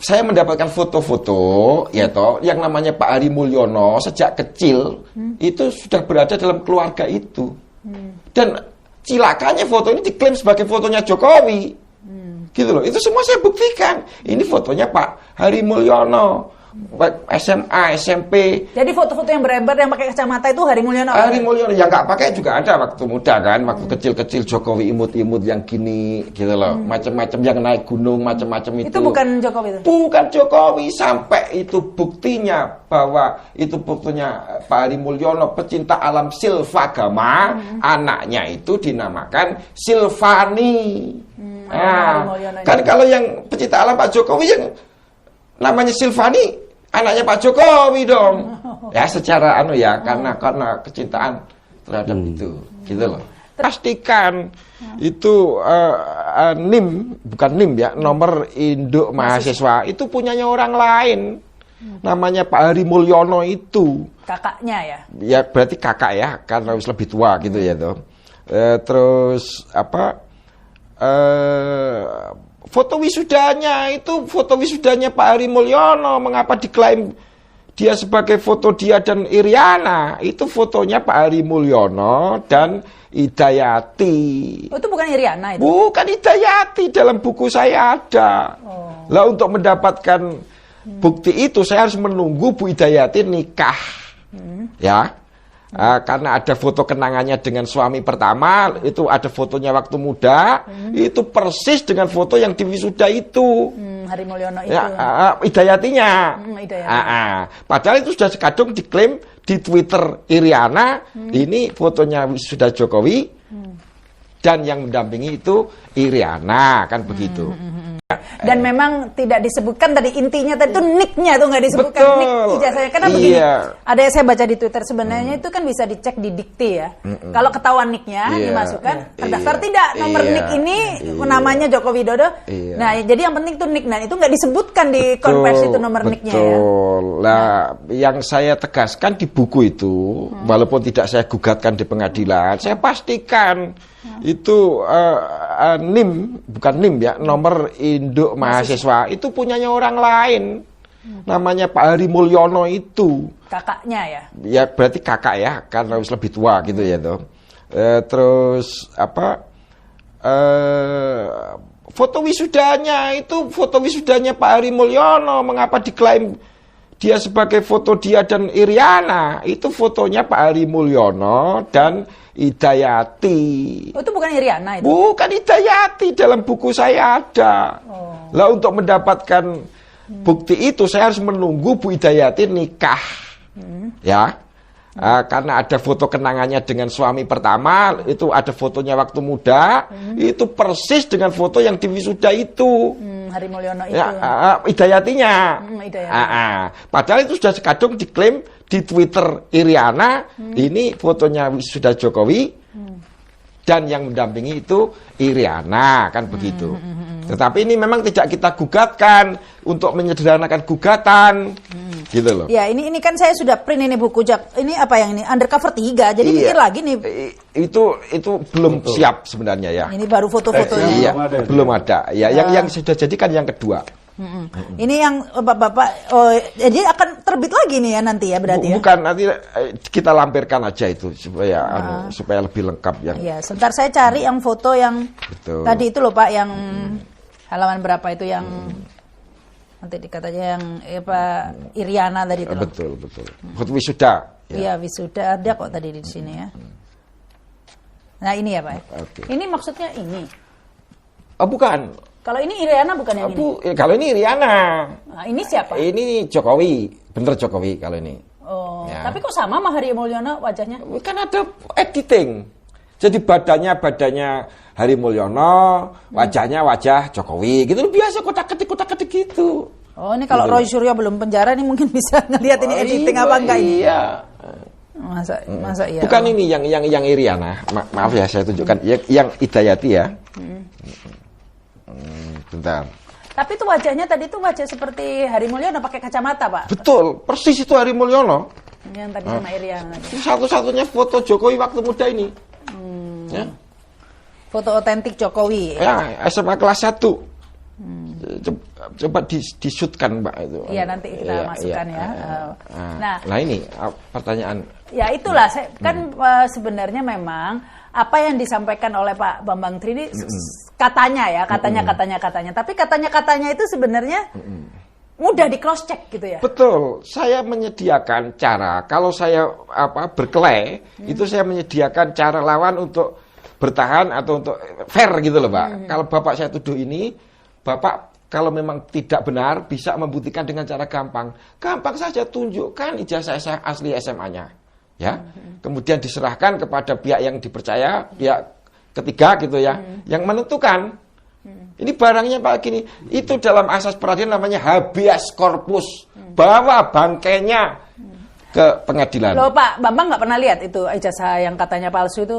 saya mendapatkan foto-foto ya toh yang namanya Pak Hari Mulyono sejak kecil itu sudah berada dalam keluarga itu. Dan cilakanya foto ini diklaim sebagai fotonya Jokowi. Gitu loh. Itu semua saya buktikan. Ini fotonya Pak Hari Mulyono. SMA, SMP. Jadi foto-foto yang beredar yang pakai kacamata itu Hari Mulyono. Hari Mulyono yang nggak pakai juga ada waktu muda kan, waktu kecil-kecil Jokowi imut-imut yang gini, gitu loh, macam-macam yang naik gunung, macam-macam itu. Itu bukan Jokowi itu. Bukan Jokowi, sampai itu buktinya bahwa itu buktinya Pak Hari Mulyono pecinta alam Silvagama, anaknya itu dinamakan Silvani. Nah, kan kalau yang pecinta alam Pak Jokowi yang namanya Silvani anaknya Pak Jokowi dong. Ya secara karena kecintaan terhadap itu, gitu loh. Pastikan itu NIM, bukan NIM ya, nomor induk mahasiswa itu punyanya orang lain. Namanya Pak Hari Mulyono itu. Kakaknya ya? Ya berarti kakak ya, karena harus lebih tua gitu ya tuh. Terus foto wisudanya itu foto wisudanya Pak Hari Mulyono. Mengapa diklaim dia sebagai foto dia dan Iriana? Itu fotonya Pak Hari Mulyono dan Hidayati. Oh, itu bukan Iriana itu? Bukan Hidayati, dalam buku saya ada. Lah untuk mendapatkan bukti itu saya harus menunggu Bu Hidayati nikah. Ya. Karena ada foto kenangannya dengan suami pertama, itu ada fotonya waktu muda, itu persis dengan foto yang di wisuda itu. Hari Mulyono itu. Ya, Hidayatinya. Padahal itu sudah sekadung diklaim di Twitter Iriana, ini fotonya wisuda Jokowi, dan yang mendampingi itu Iriana, kan begitu. Dan memang tidak disebutkan tadi intinya tadi itu nicknya tuh nggak disebutkan. Betul. Nick ijazahnya karena begini ada yang saya baca di Twitter sebenarnya itu kan bisa dicek di dikti ya. Kalau ketahuan nicknya dimasukkan terdaftar tidak nomor nick ini namanya Joko Widodo. Nah jadi yang penting tuh nick, nah itu nggak disebutkan di konversi itu nomor nicknya ya. Nah yang saya tegaskan di buku itu walaupun tidak saya gugatkan di pengadilan, saya pastikan itu NIM, bukan NIM ya, nomor induk mahasiswa itu punyanya orang lain. Namanya Pak Hari Mulyono itu. Kakaknya ya? Ya berarti kakak ya, karena harus lebih tua gitu ya tuh. Terus foto wisudanya itu foto wisudanya Pak Hari Mulyono. Mengapa diklaim dia sebagai foto dia dan Iriana? Itu fotonya Pak Hari Mulyono dan Hidayati. Oh, itu bukan Iriana itu? Bukan Hidayati, dalam buku saya ada. Lah untuk mendapatkan bukti itu saya harus menunggu Bu Hidayati nikah. Ya. Karena ada foto kenangannya dengan suami pertama, itu ada fotonya waktu muda, itu persis dengan foto yang di wisuda itu. Hari Mulyono itu. Ya, Hidayatinya. Padahal itu sudah sekadung diklaim di Twitter Iriana, ini fotonya wisuda Jokowi, dan yang mendampingi itu Iriana, kan begitu. Tetapi ini memang tidak kita gugatkan untuk menyederhanakan gugatan. Gitu loh. Ya, ini kan saya sudah print ini buku ini apa yang ini Undercover 3. Jadi pikir lagi nih. Itu belum siap sebenarnya ya. Ini baru foto-fotonya. Iya, belum ada. Ya, yang sudah jadi kan yang kedua. Ini yang Bapak jadi akan terbit lagi nih ya nanti ya berarti ya. Bukan, nanti kita lampirkan aja itu supaya supaya lebih lengkap yang. Iya, sebentar saya cari yang foto yang tadi itu loh Pak yang halaman berapa itu yang nanti dikatanya yang Pak Iriana tadi itu loh. Betul. Foto wisuda. Iya, wisuda ada kok tadi di sini ya. Nah, ini ya, Pak. Ini maksudnya ini. Oh, bukan. Kalau ini Iriana bukan yang ini? Kalau ini Iriana. Nah, ini siapa? Ini Jokowi. Bener Jokowi kalau ini. Oh, ya. Tapi kok sama sama Hari Mulyono wajahnya? Kan ada editing. Jadi badannya Hari Mulyono, wajahnya wajah Jokowi. Gitu biasa kotak-ketik gitu. Oh, ini kalau Roy Suryo belum penjara ini mungkin bisa ngelihat ini editing apa enggak ini? Iya. Masa iya. Bukan ini yang Iriana. Maaf ya saya tunjukkan yang Hidayati ya. Bentar. Tapi itu wajahnya tadi itu wajah seperti Hari Mulyono pakai kacamata, Pak. Betul, persis itu Hari Mulyono. Yang tadi sama Iriana. Satu-satunya foto Jokowi waktu muda ini. Ya. Foto otentik Jokowi. Ya, SMA kelas 1. Coba disutkan Mbak itu. Iya, nanti kita masukkan ya. Nah ini pertanyaan. Ya itulah, kan sebenarnya memang apa yang disampaikan oleh Pak Bambang Tri ini katanya ya, katanya. Tapi katanya itu sebenarnya mudah di cross check gitu ya. Betul, saya menyediakan cara. Kalau saya berkelahi, itu saya menyediakan cara lawan untuk bertahan atau untuk fair gitu loh, Pak. Kalau Bapak saya tuduh ini, Bapak kalau memang tidak benar bisa membuktikan dengan cara gampang. Gampang saja, tunjukkan ijazah asli SMA-nya. Ya. Kemudian diserahkan kepada pihak yang dipercaya, pihak ketiga gitu ya, yang menentukan. Ini barangnya Pak gini, itu dalam asas peradilan namanya habeas corpus. Bawa bangkainya ke pengadilan. Loh Pak Bambang nggak pernah lihat itu ijazah yang katanya palsu itu?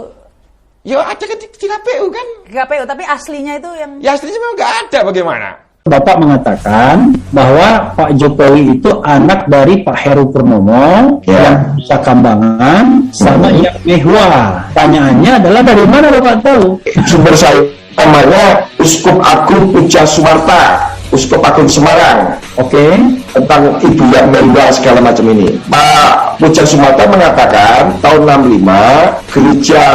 Ya ada di KPU kan. KPU, tapi aslinya itu yang... Ya aslinya memang nggak ada, bagaimana? Bapak mengatakan bahwa Pak Jokowi itu anak dari Pak Heru Purnomo yang Nusa Kambangan sama yang Mehwa. Pertanyaannya adalah dari mana Bapak tahu? Sumber saya namanya Uskup Agung Puja Sumarta, Uskup Agung Semarang. Oke. Tentang Ibu yang Mehwa segala macam ini. Pak Puja Sumarta mengatakan tahun 65 gereja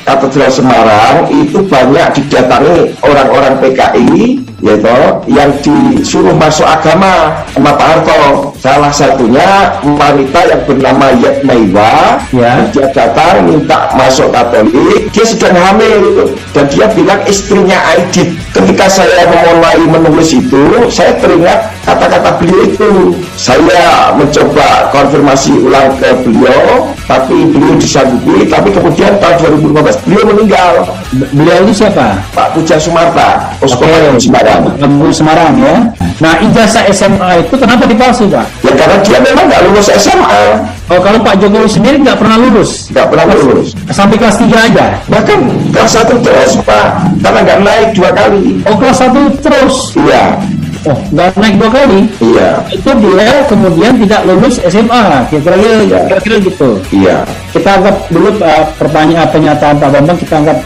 Katedral Semarang itu banyak didatangi orang-orang PKI, yaitu yang disuruh masuk agama sama Pak Harto. Salah satunya wanita yang bernama Yet Meiwa, dia datang minta masuk Katolik. Dia sedang hamil dan dia bilang istrinya Aidit. Ketika saya mulai menulis itu, saya teringat kata-kata beliau itu. Saya mencoba konfirmasi ulang ke beliau, tapi beliau disanggupi. Tapi kemudian tahun 2015 beliau meninggal. Beliau itu siapa? Pak Puja Sumarta, Uskup Agung Semarang. Agung Semarang ya. Nah, ijazah SMA itu kenapa dipalsu, Pak? Ya karena dia memang nggak lulus SMA. Oh, kalau Pak Jokowi sendiri nggak pernah lulus? Nggak pernah lulus. Sampai kelas 3 aja? Bahkan kelas 1 terus, Pak. Karena nggak naik 2 kali. Oh, kelas 1 terus? Iya. Oh, nggak naik 2 kali? Iya. Itu dia kemudian tidak lulus SMA, kira-kira gitu. Iya. Kita anggap dulu pertanyaan pernyataan Pak Bambang,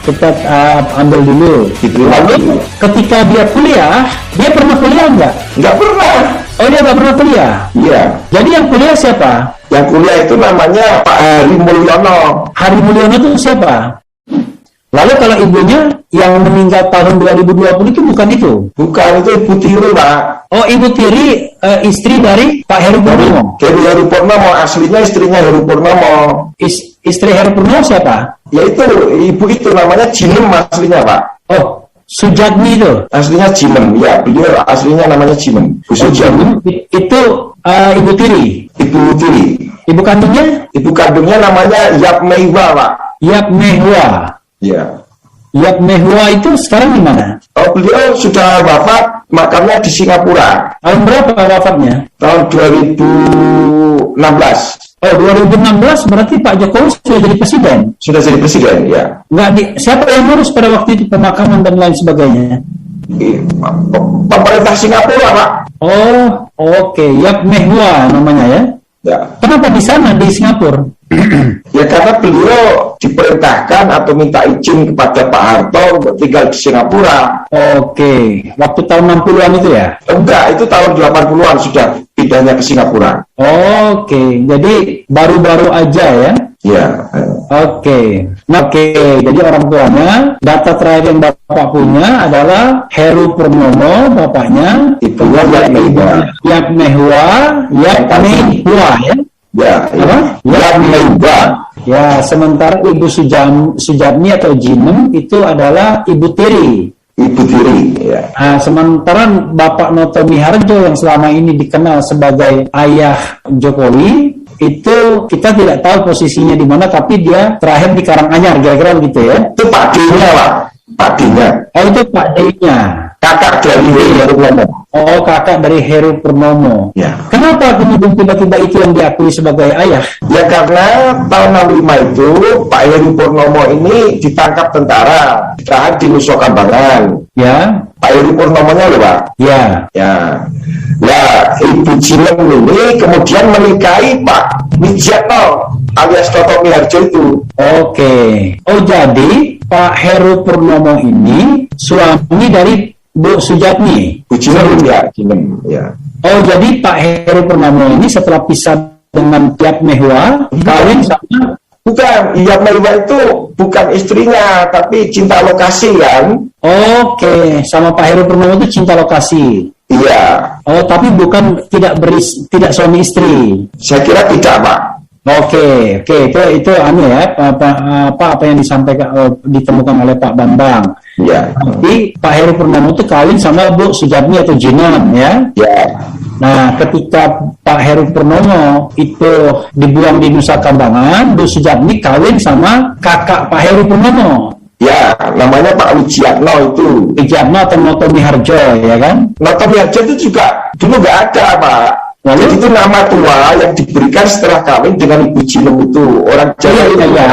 kita ambil dulu. Lalu ketika dia kuliah, dia pernah kuliah nggak? Nggak pernah. Oh, dia nggak pernah kuliah? Iya. Jadi yang kuliah siapa? Yang kuliah itu namanya Pak Hari Mulyono. Hari Mulyono itu siapa? Lalu kalau ibunya yang meninggal tahun 2020 itu bukan itu? Bukan, itu Ibu Tiri, Pak. Oh, Ibu Tiri istri dari Pak Heru Purnomo. Heru Purnomo, aslinya istrinya Heru Purnomo. Istri Heru Purnomo siapa? Yaitu ibu itu namanya Jinem aslinya, Pak. Oh, Sujatmi itu? Aslinya Jinem, ya. Beliau aslinya namanya Jinem. Bu Sujatmi. Itu Ibu Tiri? Ibu Tiri. Ibu kandungnya? Ibu kandungnya namanya Yap Meiwa, Pak. Yap Mehwa. Ya. Yap Mehwa itu sekarang di mana? Oh, beliau sudah wafat, makamnya di Singapura. Tahun berapa wafatnya? Tahun 2016. Oh, 2016 berarti Pak Jokowi sudah jadi presiden? Sudah jadi presiden, ya. Siapa yang ngurus pada waktu itu pemakaman dan lain sebagainya? Pemerintah Singapura, Pak. Oh, oke. Yap Mehwa namanya ya? Ya. Kenapa di sana, di Singapura? Ya karena beliau diperintahkan atau minta izin kepada Pak Harto untuk tinggal di Singapura. Oke. Waktu tahun 60-an itu ya? Enggak, itu tahun 80-an sudah pindahnya ke Singapura. Oke. Jadi baru-baru aja ya? Ya. Oke. Nah, jadi orang tuanya, data terakhir yang Bapak punya adalah Heru Purnomo, bapaknya, ibunya Yap Mehwa, Yap Mehwa ya? Ya, Yap Mehwa. Ya, sementara Ibu Sujatmi atau Jinem itu adalah Ibu Tiri. Ibu Tiri, ya. Nah, sementara Bapak Noto Miharjo yang selama ini dikenal sebagai ayah Jokowi, itu kita tidak tahu posisinya di mana, tapi dia terakhir di Karanganyar, kira-kira begitu ya? Itu Pak D-nya, Pak. Pak D-nya. Oh, itu Pak D-nya. Kakak dari Heru Purnomo. Oh, kakak dari Heru Purnomo. Ya. Kenapa kemudian tiba-tiba itu yang diakui sebagai ayah? Ya karena tahun 65 itu Pak Heru Purnomo ini ditangkap tentara, ditahan di Nusa Kambangan. Ya. Pak Heru Purnomonya loh, Pak. Ya. Ya. Nah, Ibu Jinem ini kemudian menikahi Pak Wijiatno alias Toto Miharjo itu. Oke. Oh, jadi Pak Heru Purnomo ini suami dari Bu Sujatmi. Bu Jinem ya, Jinem ya. Oh, jadi Pak Heru Purnomo ini setelah pisah dengan Yap Mehwa, kawin sama. Bukan, Yap Mehwa itu bukan istrinya, tapi cinta lokasi kan. Oke, sama Pak Heru Purnomo itu cinta lokasi. Iya. Oh, tapi bukan tidak suami istri. Saya kira tidak, Pak. Oke, itu anu ya, apa yang disampaikan ditemukan oleh Pak Bambang. Ya. Tapi Pak Heru Purnomo itu kawin sama Bu Sujatmi atau Jinem ya. Ya. Nah, ketika Pak Heru Purnomo itu dibuang di Nusa Kambangan, Bu Sujatmi kawin sama kakak Pak Heru Purnomo. Ya, namanya Pak Wijiatno itu. Wijiatno atau Noto Miharjo, ya kan? Noto Miharjo itu juga dulu nggak ada, Pak. Lalu? Jadi itu nama tua yang diberikan setelah kawin dengan Ibu Jinem itu. Orang Jawa itu. Iya.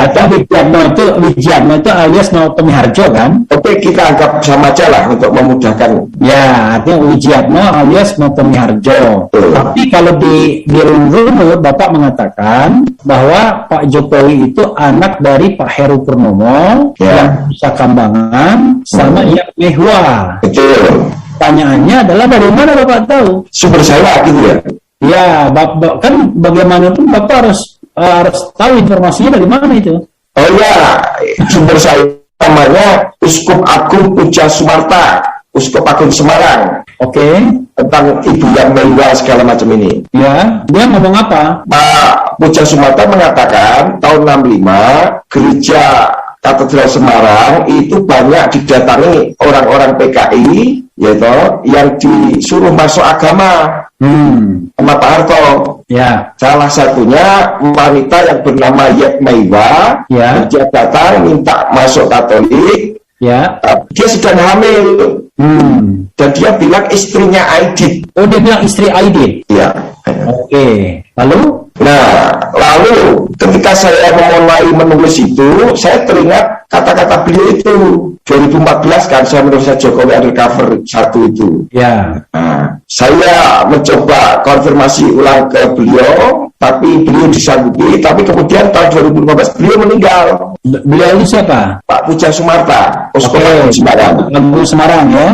Wijiatno itu alias Noto Miharjo kan? Oke, kita anggap sama aja lah untuk memudahkan. Ya, artinya Wijiatno alias Noto Miharjo. Tapi kalau di runut Bapak mengatakan bahwa Pak Jokowi itu anak dari Pak Heru Purnomo yang bisa Kambangan sama Yap Mehwa. Betul. Pertanyaannya adalah dari mana Bapak tahu? Sumber saya gitu ya. Ya, Bapak kan bagaimanapun Bapak harus tahu informasinya dari mana itu. Oh ya, sumber saya namanya Uskup Agung Puja Sumarta, Uskup Agung Semarang. Oke. Tentang Ibu Yap Mehwa segala macam ini. Ya, dia ngomong apa? Pak Puja Sumarta mengatakan tahun 65 gereja Katedral Semarang itu banyak didatangi orang-orang PKI, yaitu yang disuruh masuk agama sama Pak Harto. Ya. Salah satunya wanita yang bernama Yap Mehwa, dia datang minta masuk Katolik. Ya. Dia sedang hamil. Dan dia bilang istrinya Aidit. Oh, dia bilang istri Aidit. Ya. Oke. Lalu? Nah, lalu ketika saya memulai menulis itu, saya teringat kata-kata beliau itu 2014 kan saya menulis Jokowi Undercover 1 itu. Ya. Nah, saya mencoba konfirmasi ulang ke beliau, tapi beliau disanggupi. Tapi kemudian tahun 2015 beliau meninggal. Beliau itu siapa? Pak Puja Sumarta, Uskup Agung Semarang. Agung Semarang ya.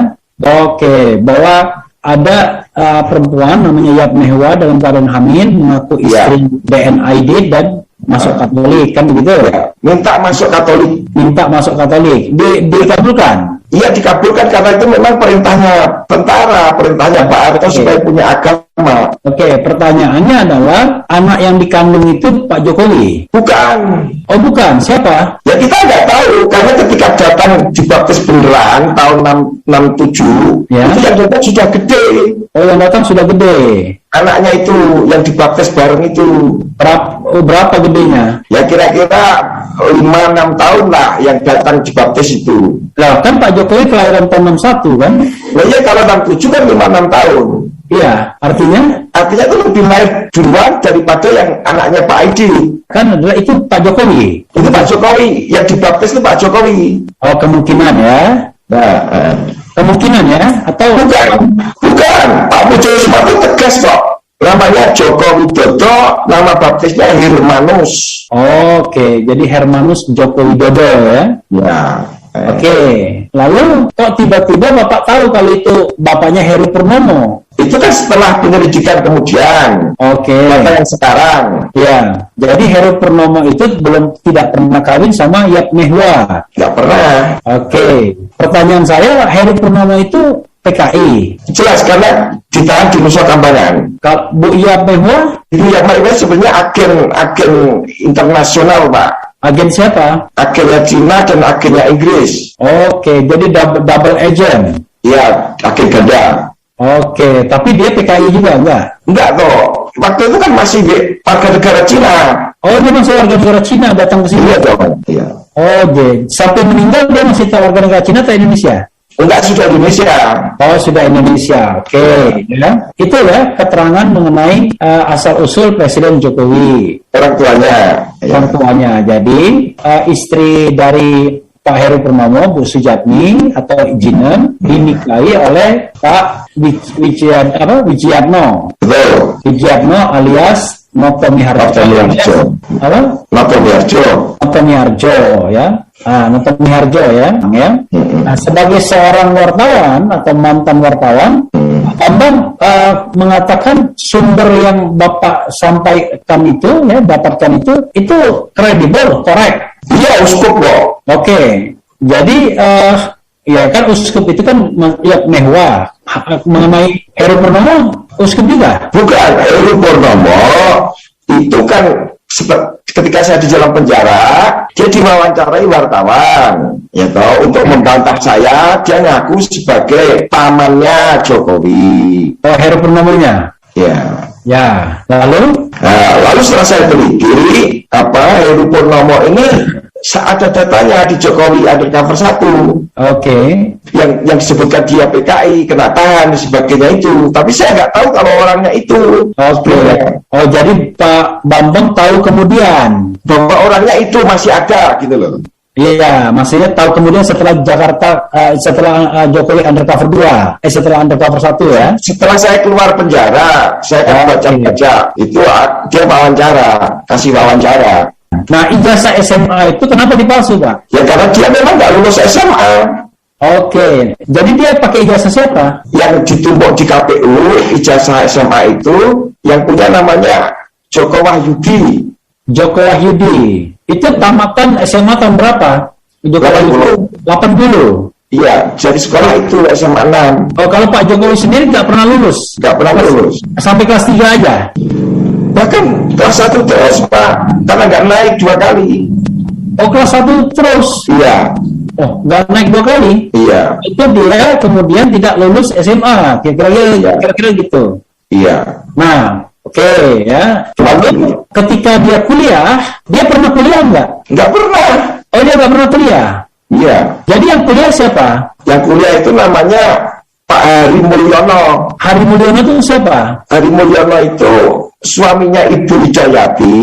Oke, bahwa ada perempuan namanya Yap Mehwa dalam keadaan hamil mengaku istri DNID dan masuk Katolik kan begitu? Ya. Minta masuk Katolik. Minta masuk Katolik. Dikabulkan? Iya dikabulkan karena itu memang perintahnya tentara, perintahnya Pak Harto supaya punya agama. Oke, pertanyaannya adalah anak yang dikandung itu Pak Jokowi? Bukan. Oh bukan, siapa? Ya kita nggak tahu karena ketika datang dibaptis beneran tahun 67 itu yang datang sudah gede. Oh yang datang sudah gede. Anaknya itu yang dibaptis bareng itu berapa gedenya? Ya kira-kira 5-6 tahun lah yang datang dibaptis itu. Lah kan Pak Jokowi kelahiran tahun 61 kan? Nah ya kalau 67 kan 5-6 tahun. Iya, artinya itu lebih lahir duluan daripada yang anaknya Pak Aidi. Kan adalah itu Pak Jokowi. Itu Pak Jokowi, yang dibaptis itu Pak Jokowi. Oh kemungkinan ya. Kemungkinan ya, atau bukan. Pak Puja Sumarta tegas kok. Namanya Joko Widodo, nama baptisnya Hermanus. Oke, jadi Hermanus Joko Widodo ya. Ya. Oke, lalu kok tiba-tiba Bapak tahu kalau itu bapaknya Heru Purnomo? Itu kan setelah penyelidikan kemudian. Oke. Bapak yang sekarang. Ya, jadi Heru Purnomo itu tidak pernah kawin sama Yap Mehwa. Tidak pernah. Oke, pertanyaan saya Heru Purnomo itu PKI. Jelas karena ditahan di Nusa Kambangan. Kalau Bu Yap Mehwa? Ibu Yap Mehwa sebenarnya agen internasional, Pak. Agen siapa? Agennya Cina dan agennya Inggris. Oke, jadi double agent. Iya, agen ganda. Oke, tapi dia PKI juga enggak? Enggak toh. Waktu itu kan masih warga negara Cina. Oh, dia masih warga negara Cina datang ke sini. Iya dong. Iya. Oh, sampai meninggal dia masih warga negara Cina atau Indonesia? Enggak, sudah Indonesia. Oh, sudah Indonesia. Oke, ya. Itu ya keterangan mengenai asal-usul Presiden Jokowi. Orang tuanya. Orang tuanya. Jadi, istri dari Pak Heru Purnomo, Bu Sujatmi atau Jinem dinikahi oleh Pak Wijiatno. Betul. Wijiatno alias Noto Miharjo. Noto Miharjo. Apa? Noto Miharjo. Noto Miharjo, ya. Noto Miharjo ya. Nah, sebagai seorang wartawan atau mantan wartawan, Bambang mengatakan sumber yang Bapak sampaikan itu, ya, dapatkan itu kredibel, korek. Iya, uskup kok. Oke, jadi ya kan uskup itu kan ya mewah. Mengenai Heru Purnomo, uskup juga? Bukan, Heru Purnomo itu kan ketika saya di dalam penjara, dia diwawancarai wartawan, ya toh, untuk membantah saya. Dia ngaku sebagai pamannya Jokowi. Oh, Heru Purnomonya? Ya. Ya, lalu? Lalu setelah saya teliti, Heru Purnomo ini ada datanya di Jokowi Undercover 1. Oke. Yang disebutkan dia PKI, kena tahan, dan sebagainya itu. Tapi saya nggak tahu kalau orangnya itu. Oke. Oh, jadi Pak Bambang tahu kemudian bahwa orangnya itu masih ada, gitu loh. Iya, maksudnya tahu kemudian setelah Jakarta, setelah Jokowi Undercover 2, setelah Undercover 1 ya? Setelah saya keluar penjara, saya kan baca-baca, itu dia wawancara, kasih wawancara. Nah, ijazah SMA itu kenapa dipalsu, Pak? Ya karena dia memang nggak lulus SMA. Oke, jadi dia pakai ijazah siapa? Yang ditumpuk di KPU, ijazah SMA itu, yang punya namanya Joko Wahyudi. Joko Wahyudi. Itu tamatan SMA tahun berapa? Joko 80. Iya, jadi sekolah itu SMA 6. Oh, kalau Pak Jokowi sendiri nggak pernah lulus? Nggak pernah lulus. Sampai kelas 3 aja? Bahkan kelas 1 terus, Pak. Karena nggak naik 2 kali. Oh, kelas 1 terus? Iya. Oh, nggak naik 2 kali? Iya. Itu dia kemudian tidak lulus SMA. Kira-kira gitu. Iya. Nah, oke, ya. Lalu ketika dia kuliah, dia pernah kuliah nggak? Nggak pernah. Oh, dia nggak pernah kuliah? Iya. Jadi yang kuliah siapa? Yang kuliah itu namanya Pak Hari Mulyono. Hari Mulyono itu siapa? Hari Mulyono itu suaminya Ibu Hidayati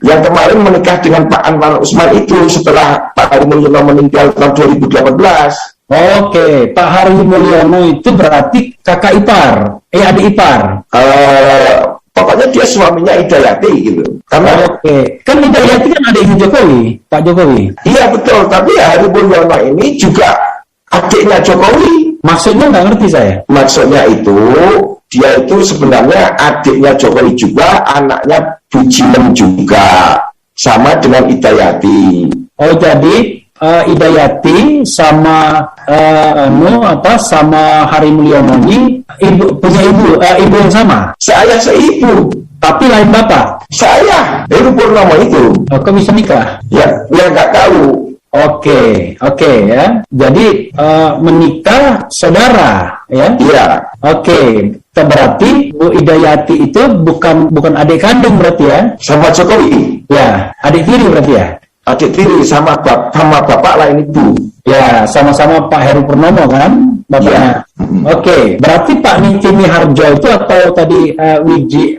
yang kemarin menikah dengan Pak Anwar Usman itu setelah Pak Hari Mulyono meninggal tahun 2018. Oke, Pak Hari Mulyono itu berarti kakak ipar, adik ipar. Pokoknya dia suaminya Hidayati gitu. Karena kan Hidayati kan adiknya Jokowi, Pak Jokowi. Iya betul, tapi Hari Mulyono ini juga adiknya Jokowi. Maksudnya nggak ngerti saya. Maksudnya itu dia itu sebenarnya adiknya Jokowi juga, anaknya Bujimen juga, sama dengan Hidayati. Oh, jadi Hidayati sama sama Hari Mulyono ini punya ibu yang sama. Saya seibu, tapi lain bapak. Saya Heru Purnomo itu. Oh, kok bisa nikah? Ya nggak tahu. Oke ya. Jadi menikah saudara, ya? Iya. Oke. Berarti Bu Hidayati itu bukan adik kandung berarti ya? Sama Jokowi. Ya, adik tiri berarti ya? Adik tiri sama bapak lain ibu. Ya, sama-sama Pak Heru Purnomo kan, bapaknya. Ya. Oke, berarti Pak Niki Miharjo itu atau tadi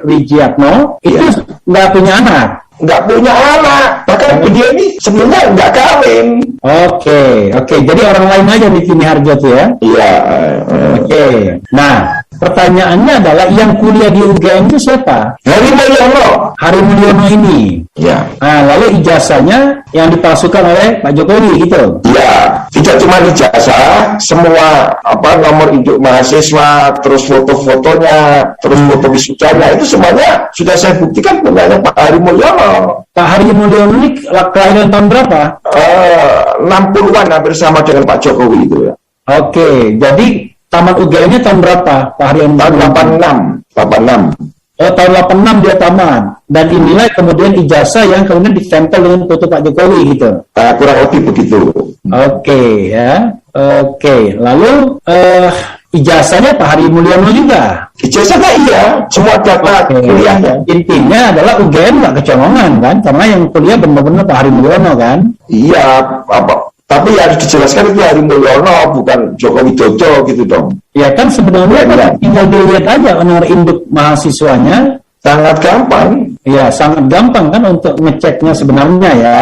Wijiatno itu nggak punya anak? Nggak punya anak, bahkan dia ini sebenarnya nggak kawin. Oke, jadi orang lain aja Niki Miharjo tuh ya? Iya. Oke, nah pertanyaannya adalah yang kuliah di UGM itu siapa? Hari Mulyono. Hari Mulyono ini. Ya. Nah, lalu ijazahnya yang dipalsukan oleh Pak Jokowi gitu. Iya, tidak cuma ijazah, semua nomor induk mahasiswa, terus foto-fotonya, terus foto wisudanya, itu semuanya sudah saya buktikan punyanya Pak Hari Mulyono. Pak Hari Mulyono ini kelahiran tahun berapa? 60-an, hampir sama dengan Pak Jokowi itu ya. Oke, jadi tamat UGM-nya tahun berapa, Pak Hari Mulyono? Tahun 86. Oh, tahun 86 dia tamat. Dan inilah kemudian ijazah yang kemudian ditempel dengan foto Pak Jokowi gitu. Kurang lebih begitu. Oke, ya. Oke, lalu ijazahnya Pak Hari Mulyono juga. Ijazahnya iya, semua data kuliahnya. Intinya adalah UGM nggak kecolongan kan, karena yang kuliah benar-benar Pak Hari Mulyono kan. Iya, tapi harus dijelaskan itu Hari Mulyono, bukan Joko Widodo gitu dong. Ya kan sebenarnya kan tinggal dilihat aja nomor induk mahasiswanya. Sangat gampang. Ya, sangat gampang kan untuk ngeceknya sebenarnya ya.